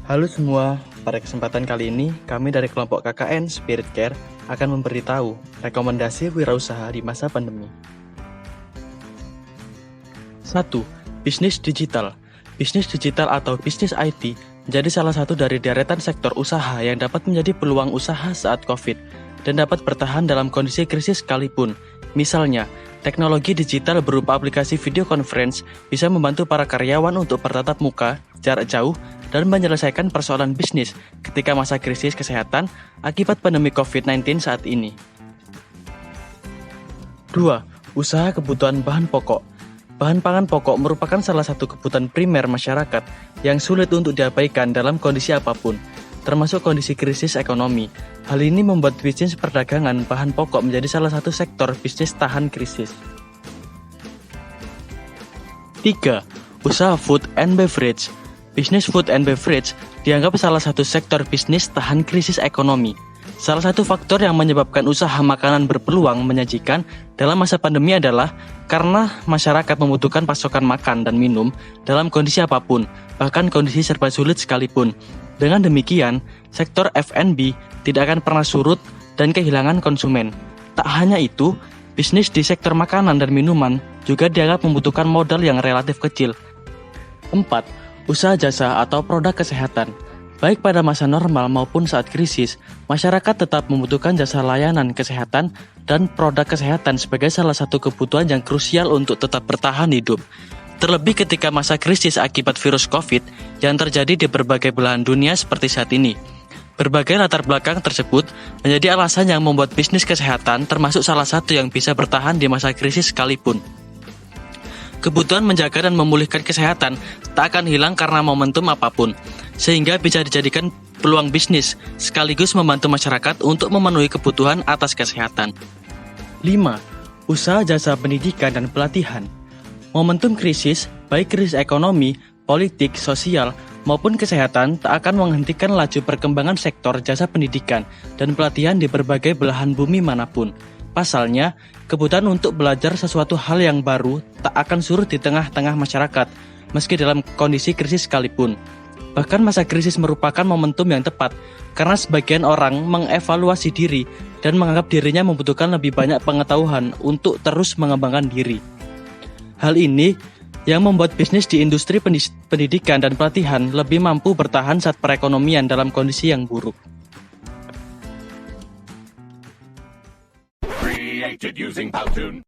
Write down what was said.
Halo semua, pada kesempatan kali ini kami dari kelompok KKN Spirit Care akan memberitahu rekomendasi wirausaha di masa pandemi. 1. Bisnis digital. Bisnis digital atau bisnis IT menjadi salah satu dari deretan sektor usaha yang dapat menjadi peluang usaha saat COVID dan dapat bertahan dalam kondisi krisis sekalipun. Misalnya, teknologi digital berupa aplikasi video conference bisa membantu para karyawan untuk bertatap muka, jarak jauh, dan menyelesaikan persoalan bisnis ketika masa krisis kesehatan akibat pandemi COVID-19 saat ini. 2. Usaha kebutuhan bahan pokok. Bahan pangan pokok merupakan salah satu kebutuhan primer masyarakat yang sulit untuk diabaikan dalam kondisi apapun, termasuk kondisi krisis ekonomi. Hal ini membuat bisnis perdagangan bahan pokok menjadi salah satu sektor bisnis tahan krisis. 3. Usaha food and beverage. Bisnis food and beverage dianggap salah satu sektor bisnis tahan krisis ekonomi. Salah satu faktor yang menyebabkan usaha makanan berpeluang menyajikan dalam masa pandemi adalah karena masyarakat membutuhkan pasokan makan dan minum dalam kondisi apapun, bahkan kondisi serba sulit sekalipun. Dengan demikian, sektor F&B tidak akan pernah surut dan kehilangan konsumen. Tak hanya itu, bisnis di sektor makanan dan minuman juga dianggap membutuhkan modal yang relatif kecil. 4. Usaha jasa atau produk kesehatan. Baik pada masa normal maupun saat krisis, masyarakat tetap membutuhkan jasa layanan kesehatan dan produk kesehatan sebagai salah satu kebutuhan yang krusial untuk tetap bertahan hidup. Terlebih ketika masa krisis akibat virus COVID yang terjadi di berbagai belahan dunia seperti saat ini. Berbagai latar belakang tersebut menjadi alasan yang membuat bisnis kesehatan termasuk salah satu yang bisa bertahan di masa krisis sekalipun. Kebutuhan menjaga dan memulihkan kesehatan tak akan hilang karena momentum apapun, sehingga bisa dijadikan peluang bisnis sekaligus membantu masyarakat untuk memenuhi kebutuhan atas kesehatan. 5. Usaha jasa pendidikan dan pelatihan. Momentum krisis, baik krisis ekonomi, politik, sosial, maupun kesehatan tak akan menghentikan laju perkembangan sektor jasa pendidikan dan pelatihan di berbagai belahan bumi manapun. Pasalnya, kebutuhan untuk belajar sesuatu hal yang baru tak akan surut di tengah-tengah masyarakat, meski dalam kondisi krisis sekalipun. Bahkan masa krisis merupakan momentum yang tepat, karena sebagian orang mengevaluasi diri dan menganggap dirinya membutuhkan lebih banyak pengetahuan untuk terus mengembangkan diri. Hal ini yang membuat bisnis di industri pendidikan dan pelatihan lebih mampu bertahan saat perekonomian dalam kondisi yang buruk. Created using Powtoon.